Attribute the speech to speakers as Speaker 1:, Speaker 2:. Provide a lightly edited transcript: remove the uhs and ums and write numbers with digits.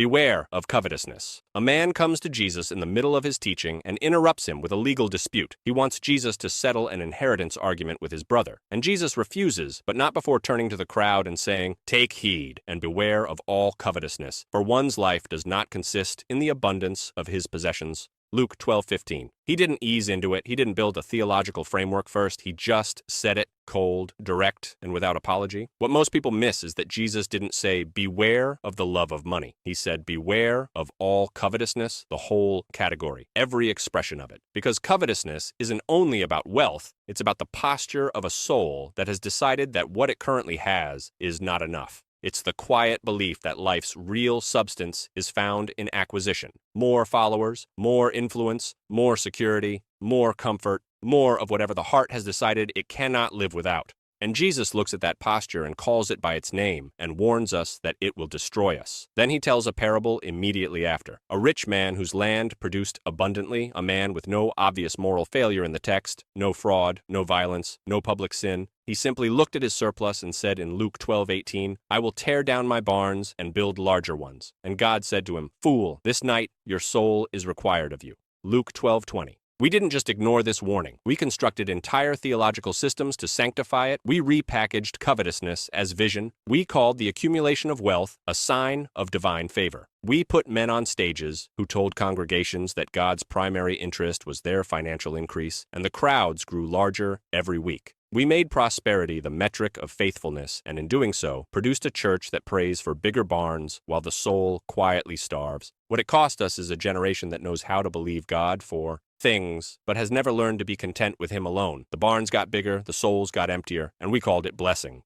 Speaker 1: Beware of covetousness. A man comes to Jesus in the middle of his teaching and interrupts him with a legal dispute. He wants Jesus to settle an inheritance argument with his brother. And Jesus refuses, but not before turning to the crowd and saying, "Take heed and beware of all covetousness, for one's life does not consist in the abundance of his possessions." Luke 12:15. He didn't ease into it. He didn't build a theological framework first. He just said it cold, direct, and without apology. What most people miss is that Jesus didn't say, "Beware of the love of money." He said, "Beware of all covetousness," the whole category, every expression of it. Because covetousness isn't only about wealth, it's about the posture of a soul that has decided that what it currently has is not enough. It's the quiet belief that life's real substance is found in acquisition. More followers, more influence, more security, more comfort, more of whatever the heart has decided it cannot live without. And Jesus looks at that posture and calls it by its name and warns us that it will destroy us. Then he tells a parable immediately after. A rich man whose land produced abundantly, a man with no obvious moral failure in the text, no fraud, no violence, no public sin. He simply looked at his surplus and said in Luke 12:18, "I will tear down my barns and build larger ones." And God said to him, "Fool, this night your soul is required of you." Luke 12:20. We didn't just ignore this warning. We constructed entire theological systems to sanctify it. We repackaged covetousness as vision. We called the accumulation of wealth a sign of divine favor. We put men on stages who told congregations that God's primary interest was their financial increase, and the crowds grew larger every week. We made prosperity the metric of faithfulness, and in doing so, produced a church that prays for bigger barns while the soul quietly starves. What it cost us is a generation that knows how to believe God for things, but has never learned to be content with Him alone. The barns got bigger, the souls got emptier, and we called it blessing.